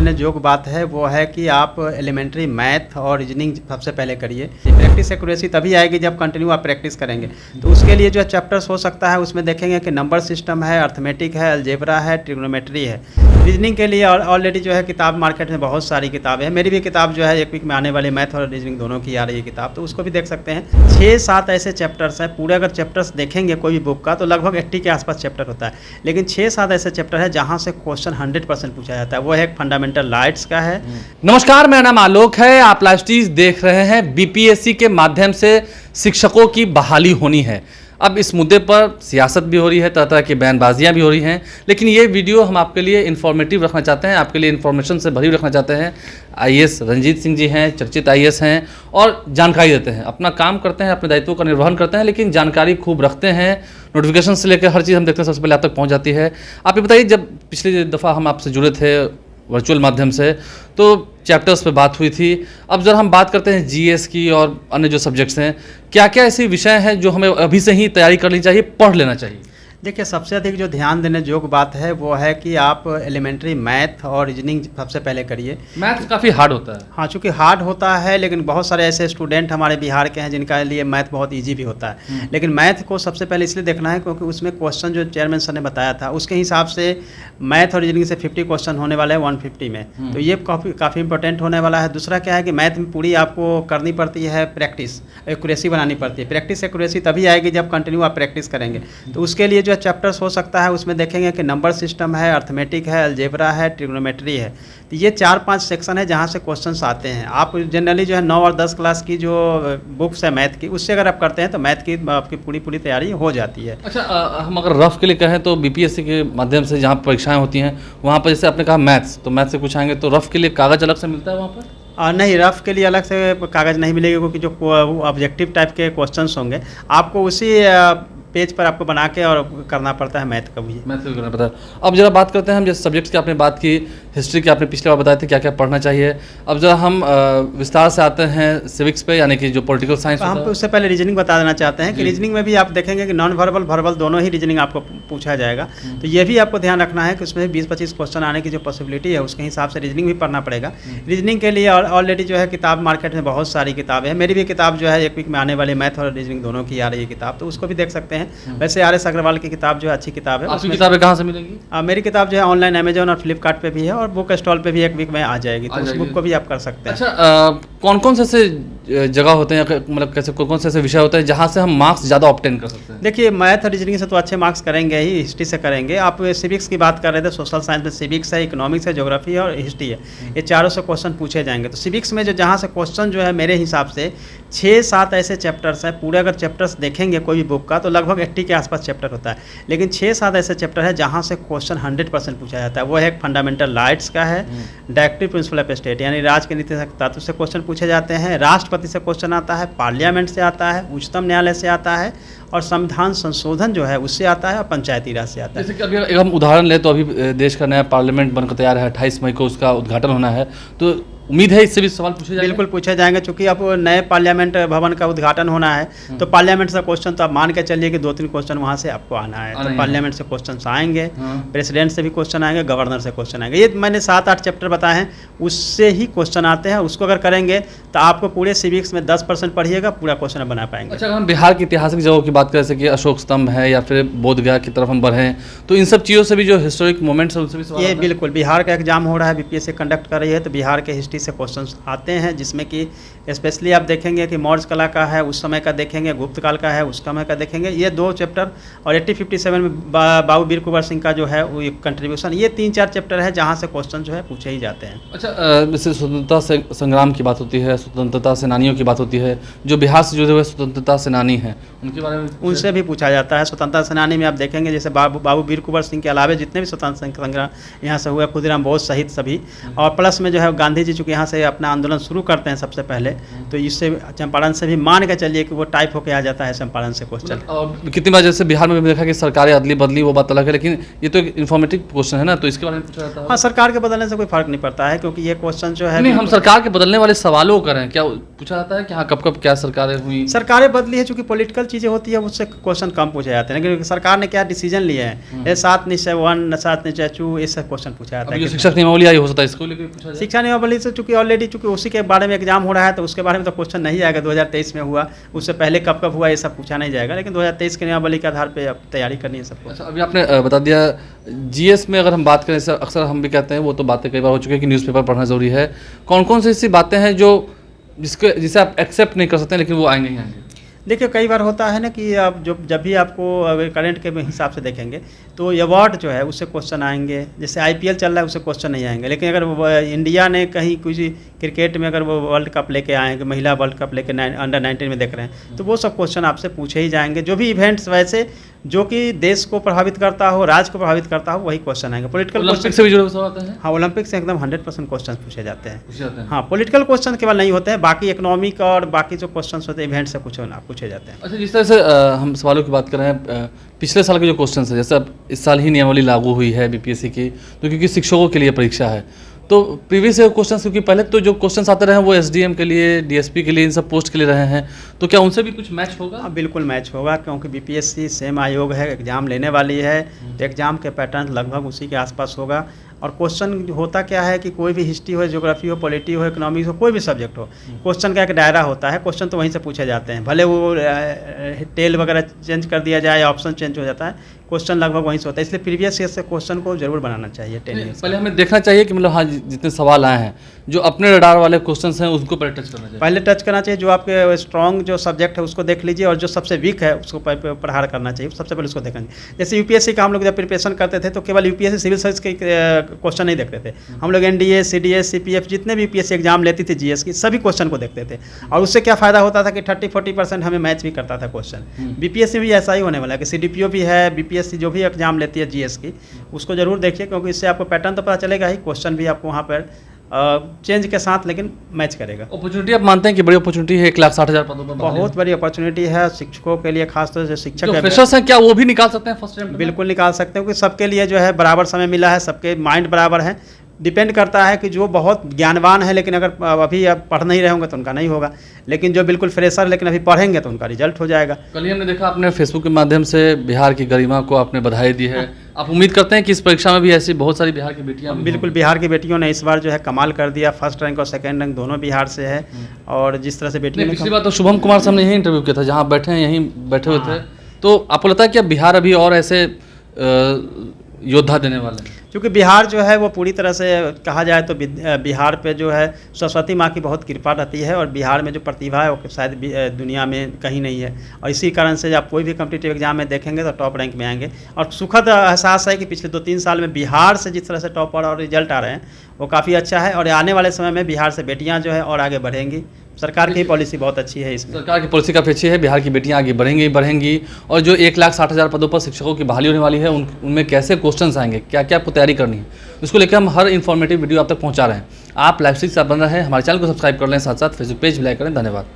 देने योग्य बात है वो है कि आप एलिमेंट्री मैथ और रीजनिंग सबसे पहले करिए। प्रैक्टिस एक्यूरेसी तभी आएगी जब कंटिन्यू आप प्रैक्टिस करेंगे। तो उसके लिए जो चैप्टर्स हो सकता है उसमें देखेंगे कि नंबर सिस्टम है, अर्थमेटिक है, अलजेब्रा है, ट्रिग्नोमेट्री है। रीजनिंग के लिए ऑलरेडी जो है किताब मार्केट में बहुत सारी किताबें हैं। मेरी भी किताब जो है एक वीक में आने वाली मैथ और रीजनिंग दोनों की आ रही है किताब, तो उसको भी देख सकते हैं। 6-7 ऐसे चैप्टर्स हैं, पूरे अगर चैप्टर्स देखेंगे कोई भी बुक का तो लगभग 80 के आसपास चैप्टर होता है, लेकिन 6-7 ऐसे चैप्टर है जहाँ से क्वेश्चन 100% पूछा जाता है। वो है एक फंडामेंटल लाइट्स का है। नमस्कार, मेरा नाम आलोक है। आप लाइव देख रहे हैं। बीपीएससी के माध्यम से शिक्षकों की बहाली होनी है। अब इस मुद्दे पर सियासत भी हो रही है, तरह तरह की बयानबाजियां भी हो रही हैं, लेकिन ये वीडियो हम आपके लिए इन्फॉर्मेटिव रखना चाहते हैं, आपके लिए इन्फॉर्मेशन से भरी रखना चाहते हैं। आईएएस रंजीत सिंह जी हैं, चर्चित आईएएस हैं और जानकारी देते हैं, अपना काम करते हैं, अपने दायित्वों का निर्वहन करते हैं, लेकिन जानकारी खूब रखते हैं। नोटिफिकेशन से लेकर हर चीज़ हम देखते हैं सबसे पहले आप तक पहुँच जाती है। आप ये बताइए, जब पिछली दफ़ा हम आपसे जुड़े थे वर्चुअल माध्यम से तो चैप्टर्स पे बात हुई थी। अब जरा हम बात करते हैं जीएस की और अन्य जो सब्जेक्ट्स हैं, क्या क्या ऐसे विषय हैं जो हमें अभी से ही तैयारी करनी चाहिए, पढ़ लेना चाहिए? देखिए, सबसे अधिक जो ध्यान देने योग्य बात है वो है कि आप एलिमेंट्री मैथ और रीजनिंग सबसे पहले करिए। मैथ काफ़ी हार्ड होता है। हाँ, चूँकि हार्ड होता है, लेकिन बहुत सारे ऐसे स्टूडेंट हमारे बिहार के हैं जिनका लिए मैथ बहुत इजी भी होता है। लेकिन मैथ को सबसे पहले इसलिए देखना है क्योंकि उसमें क्वेश्चन जो चेयरमैन सर ने बताया था उसके हिसाब से मैथ और रीजनिंग से 50 क्वेश्चन होने वाले हैं 150 में, तो ये काफ़ी इंपॉर्टेंट होने वाला है। दूसरा क्या है कि मैथ में पूरी आपको करनी पड़ती है प्रैक्टिस, एक्यूरेसी बनानी पड़ती है। प्रैक्टिस एक्यूरेसी तभी आएगी जब कंटिन्यू आप प्रैक्टिस करेंगे। तो उसके लिए जो चैप्टर्स हो सकता है उसमें देखेंगे कि नंबर सिस्टम है, अर्थमेटिक है, अलजेब्रा है, ट्रिग्नोमेट्री है। तो ये 4-5 सेक्शन है जहाँ से क्वेश्चंस आते हैं। आप जनरली जो है 9 और 10 क्लास की जो बुक्स है मैथ की, उससे अगर आप करते हैं तो मैथ की आपकी पूरी तैयारी हो जाती है। अच्छा, हम अगर रफ के लिए कहें तो बीपीएससी के माध्यम से जहाँ परीक्षाएं होती हैं वहाँ पर जैसे आपने कहा मैथ्स, तो मैथ से कुछ आएंगे तो रफ के लिए कागज़ अलग से मिलता है वहाँ पर? नहीं, रफ के लिए अलग से कागज़ नहीं मिलेगा क्योंकि जो ऑब्जेक्टिव टाइप के क्वेश्चंस होंगे आपको उसी पेज पर आपको बना के और करना पड़ता है। मैथ का भी करना पड़ता है। अब जरा बात करते हैं हम, जैसे सब्जेक्ट्स की आपने बात की, हिस्ट्री की आपने पिछले बार बताए थे क्या क्या पढ़ना चाहिए। अब जरा हम विस्तार से आते हैं सिविक्स पे, यानी कि जो पॉलिटिकल साइंस। हम उससे पहले रीजनिंग बता देना चाहते हैं कि रीजनिंग में भी आप देखेंगे कि नॉन वर्बल वर्बल दोनों ही रीजनिंग आपको पूछा जाएगा। तो ये भी आपको ध्यान रखना है कि उसमें 20-25 क्वेश्चन आने की जो पॉसिबिलिटी है उसके हिसाब से रीजनिंग भी पढ़ना पड़ेगा। रीजनिंग के लिए ऑलरेडी जो है किताब मार्केट में बहुत सारी किताबें हैं। मेरी भी किताब जो है एक वीक में आने वाली मैथ और रीजनिंग दोनों की आ रही है किताब, तो उसको भी देख सकते हैं। वैसे आर अग्रवाल की किताब जो है अच्छी किताब है। आपकी किताबें कहाँ से मिलेंगी? मेरी किताब जो है ऑनलाइन अमेजोन और फ्लिपकार्ट पे भी है और बुक स्टॉल पे भी एक वीक में आ जाएगी, तो उस बुक को भी आप कर सकते हैं। अच्छा, कौन कौन से ऐसे जगह होते हैं, मतलब कैसे कौन से ऐसे विषय होते हैं जहाँ से हम मार्क्स ज़्यादा ऑब्टेन कर सकते हैं? देखिए, मैथ और रीजनिंग से तो अच्छे मार्क्स करेंगे ही, हिस्ट्री से करेंगे। आप सिविक्स की बात कर रहे थे, सोशल साइंस में सिविक्स है, इकोनॉमिक्स है, ज्योग्राफी और हिस्ट्री है, ये चारों से क्वेश्चन पूछे जाएंगे। तो सिविक्स में जो जहाँ से क्वेश्चन जो है मेरे हिसाब से 6-7 ऐसे चैप्टर्स हैं, पूरे अगर चैप्टर्स देखेंगे कोई भी बुक का तो लगभग 80 के आसपास चैप्टर होता है, लेकिन 6-7 ऐसे चैप्टर है जहाँ से क्वेश्चन 100% पूछा जाता है। वो है एक फंडामेंटल राइट्स का है, डायरेक्टिव प्रिंसिपल ऑफ स्टेट यानी राज के नीति तत्व से क्वेश्चन पूछे जाते हैं, राष्ट्रपति से क्वेश्चन आता है, पार्लियामेंट से आता है, उच्चतम न्यायालय से आता है और संविधान संशोधन जो है उससे आता है और पंचायती राज से आता है। जैसे कि अभी अगर हम उदाहरण लें तो अभी देश का नया पार्लियामेंट बनकर तैयार है, 28 मई को उसका उद्घाटन होना है, तो उम्मीद है इससे भी सवाल पूछे जाएंगे? बिल्कुल पूछे जाएंगे, चूंकि अब नए पार्लियामेंट भवन का उद्घाटन होना है तो पार्लियामेंट से क्वेश्चन तो आप मान के चलिए कि 2-3 क्वेश्चन वहाँ से आपको आना है। तो पार्लियामेंट से क्वेश्चन आएंगे, प्रेसिडेंट से भी क्वेश्चन आएंगे, गवर्नर से क्वेश्चन आएंगे। ये मैंने 7-8 चैप्टर बताए हैं, उससे ही क्वेश्चन आते हैं। उसको अगर करेंगे तो आपको पूरे सिविक्स में 10% पढ़िएगा, पूरा क्वेश्चन बना पाएंगे। अच्छा, अगर हम बिहार की ऐतिहासिक जगहों की बात करें, जैसे कि अशोक स्तंभ है या फिर बोधगया की तरफ हम बढ़ें, तो इन सब चीज़ों से भी जो हिस्टोरिक मोमेंट्स है उनसे भी ये बिल्कुल, बिहार का एग्जाम हो रहा है, बीपीएससी कंडक्ट कर रही है, तो बिहार के हिस्ट्री से क्वेश्चन आते हैं, जिसमें कि स्पेशली आप देखेंगे कि मौर्य कला का है उस समय का देखेंगे, गुप्त काल का है उस समय का देखेंगे, ये 2 चैप्टर, और 1857 में बाबू वीर कुंवर सिंह का जो है वो कंट्रीब्यूशन, ये 3-4 चैप्टर है जहाँ से क्वेश्चन जो है पूछे ही जाते हैं। अच्छा, जैसे स्वतंत्रता संग्राम की बात होती है, स्वतंत्रता सेनानियों की बात होती है, जो बिहार से जुड़े हुए स्वतंत्रता सेनानी हैं उनके बारे में उनसे भी पूछा जाता है। स्वतंत्रता सेनानी में आप देखेंगे जैसे बाबू वीर कुंवर सिंह के अलावा जितने भी स्वतंत्रता संग्राम यहाँ से हुए, खुदीराम बोस सहित सभी, और प्लस में जो है गांधी जी चूँकि यहाँ से अपना आंदोलन शुरू करते हैं सबसे पहले, तो इससे चंपारण से भी मान के चलिए कि वो टाइप होके आ जाता है चंपारण से क्वेश्चन। और कितनी बार जैसे बिहार में भी देखा कि सरकारें अदली बदली, वो बात अलग है, लेकिन ये तो एक इन्फॉर्मेटिव क्वेश्चन है ना, तो इसके बारे में पूछा जाता है। हाँ, सरकार के बदलने से कोई फर्क नहीं पड़ता है, क्योंकि ये क्वेश्चन जो है नहीं, हम सरकार के बदलने वाले सवालों को करें, क्या पूछा जाता है कि हाँ कब कब क्या सरकारें हुई? सरकारें बदली है, चूंकि पॉलिटिकल चीज़ें होती है उससे क्वेश्चन कम पूछे जाते हैं, लेकिन सरकार ने क्या डिसीजन लिया है, ये 7 निश्चय 1 7 निश्चय 2 इससे क्वेश्चन पूछा जाता अब है जो कि शिक्षक नियमावली आई हो सकता है इसको लेकर पूछा जाए? शिक्षा नियमावली से चूंकि ऑलरेडी चूंकि उसी के बारे में एग्जाम हो रहा है तो उसके बारे में तो क्वेश्चन नहीं आएगा। 2023 में हुआ, उससे पहले कब कब हुआ ये सब पूछा नहीं जाएगा, लेकिन 2023 के नियमावली के आधार पर अब तैयारी करनी है सबको। अच्छा, अभी आपने बता दिया जीएस में अगर हम बात करें, अक्सर हम भी कहते हैं, वो तो बातें कई बार हो चुकी है कि न्यूज़पेपर पढ़ना ज़रूरी है। कौन कौन सी ऐसी बातें हैं जो जिसे आप एक्सेप्ट नहीं कर सकते लेकिन वो आएंगे ही आएंगे? देखिए कई बार होता है ना कि आप जब भी आपको अगर करंट के हिसाब से देखेंगे तो अवार्ड जो है उससे क्वेश्चन आएंगे। जैसे आईपीएल चल रहा है उससे क्वेश्चन नहीं आएंगे, लेकिन अगर इंडिया ने कहीं कुछ क्रिकेट में अगर वो वर्ल्ड कप लेके आएंगे, महिला वर्ल्ड कप लेके अंडर 19 में देख रहे हैं, तो वो सब क्वेश्चन आपसे पूछे ही जाएंगे। जो भी इवेंट्स वैसे जो कि देश को प्रभावित करता हो, राज्य को प्रभावित करता हो, वही क्वेश्चन आएंगे। पॉलिटिकल ओलंपिक से भी जुड़े सवाल आते हैं? हाँ, ओलंपिक से एकदम 100% क्वेश्चन पूछे जाते पूछे जाते हैं। हैं। हाँ, पॉलिटिकल क्वेश्चन केवल नहीं होते हैं, बाकी इकोनॉमिक और बाकी जो क्वेश्चन होते हैं इवेंट से पूछे जाते हैं। अच्छा, जिस तरह से हम सवालों की बात कर रहे हैं, पिछले साल के जो क्वेश्चन है, जैसे अब इस साल ही नियमावली लागू हुई है बीपीएससी की, तो क्योंकि शिक्षकों के लिए परीक्षा है, तो प्रीवियस ईयर क्वेश्चन, क्योंकि पहले तो जो क्वेश्चन आते रहे हैं वो एसडीएम के लिए, डीएसपी के लिए, इन सब पोस्ट के लिए रहे हैं, तो क्या उनसे भी कुछ मैच होगा? हाँ, बिल्कुल मैच होगा, क्योंकि बीपीएससी सेम आयोग है, एग्जाम लेने वाली है, तो एग्जाम के पैटर्न लगभग उसी के आसपास होगा। और क्वेश्चन होता क्या है कि कोई भी हिस्ट्री हो, ज्योग्राफी हो, पॉलिटी हो, इकोनॉमिक्स हो, कोई भी सब्जेक्ट हो, क्वेश्चन का एक दायरा होता है, क्वेश्चन तो वहीं से पूछे जाते हैं। भले वो टेल वगैरह चेंज कर दिया जाए, ऑप्शन चेंज हो जाता है, क्वेश्चन लगभग वहीं से होता है। इसलिए प्रीवियस ईयर से क्वेश्चन को जरूर बनाना चाहिए 10 ईयर्स। पहले हमें देखना चाहिए कि मतलब हाँ जितने सवाल आए हैं, जो अपने रडार वाले क्वेश्चंस हैं उसको पहले टच करना चाहिए। पहले टच करना चाहिए, जो आपके स्ट्रॉन्ग जो सब्जेक्ट है उसको देख लीजिए, और जो सबसे वीक है उसको प्रहार करना चाहिए, सबसे पहले उसको देखना चाहिए। जैसे यूपीएससी का हम लोग जब प्रिपरेशन करते थे तो केवल यूपीएससी सिविल सर्विस के क्वेश्चन नहीं देखते थे, हम लोग एनडीए, सीडीएस, सीपीएफ जितने भी यूपीएससी एग्जाम लेती थी जीएस की, सभी क्वेश्चन को देखते थे। और उससे क्या फ़ायदा होता था कि 30-40% हमें मैच भी करता था क्वेश्चन। बीपीएससी भी ऐसा ही होने वाला है कि सीडीपीओ भी है, बीपीएससी जो भी एग्जाम लेती है जीएस की, उसको जरूर देखिए, क्योंकि इससे आपको पैटर्न तो पता चलेगा ही, क्वेश्चन भी आपको वहाँ पर चेंज के साथ लेकिन मैच करेगा। अपॉर्चुनिटी आप मानते हैं कि बड़ी अपॉर्चुनिटी है? 1,60,000 पदों पर बहुत बड़ी अपॉर्चुनिटी है शिक्षकों के लिए, खासतौर से शिक्षक जो फ्रेशर्स हैं क्या वो भी निकाल सकते हैं फर्स्ट टाइम? बिल्कुल निकाल सकते हैं, क्योंकि सबके लिए जो है बराबर समय मिला है, सबके माइंड बराबर है। डिपेंड करता है कि जो बहुत ज्ञानवान है लेकिन अगर अभी आप पढ़ नहीं रहे होंगे तो उनका नहीं होगा, लेकिन जो बिल्कुल फ्रेशर लेकिन अभी पढ़ेंगे तो उनका रिजल्ट हो जाएगा। कल ही हमने देखा आपने फेसबुक के माध्यम से बिहार की गरिमा को आपने बधाई दी है। आप उम्मीद करते हैं कि इस परीक्षा में भी ऐसी बहुत सारी बिहार की बेटियां? बिल्कुल, बिहार की बेटियों ने इस बार जो है कमाल कर दिया, फर्स्ट रैंक और सेकंड रैंक दोनों बिहार से है। और जिस तरह से बेटियों ने पिछली बार तो शुभम कुमार से हमने यही इंटरव्यू किया था, जहाँ बैठे हैं यहीं बैठे हुए थे, तो आपको लगता है कि अब बिहार अभी और ऐसे योद्धा देने वाले हैं? क्योंकि बिहार जो है वो पूरी तरह से कहा जाए तो बिहार पे जो है सरस्वती माँ की बहुत कृपा रहती है, और बिहार में जो प्रतिभा है वो शायद दुनिया में कहीं नहीं है। और इसी कारण से आप कोई भी कॉम्पिटिटिव एग्जाम में देखेंगे तो टॉप रैंक में आएंगे। और सुखद एहसास है कि पिछले 2-3 साल में बिहार से जिस तरह से टॉप और रिजल्ट आ रहे हैं वो काफ़ी अच्छा है, और आने वाले समय में बिहार से बेटियाँ जो है और आगे बढ़ेंगी। सरकार की पॉलिसी बहुत अच्छी है, इसमें सरकार की पॉलिसी काफ़ी अच्छी है, बिहार की बेटियां आगे बढ़ेंगी। और जो 1,60,000 पदों पर शिक्षकों की बहाली होने वाली है, उनमें कैसे क्वेश्चंस आएंगे, क्या क्या आपको तैयारी करनी है, उसको लेकर हम हर इन्फॉर्मेटिव वीडियो आप तक पहुंचा रहे हैं। आप लाइव स्ट्रीम से बन रहे हैं, हमारे चैनल को सब्सक्राइब कर लें, साथ साथ फेसबुक पेज भी लाइक करें। धन्यवाद।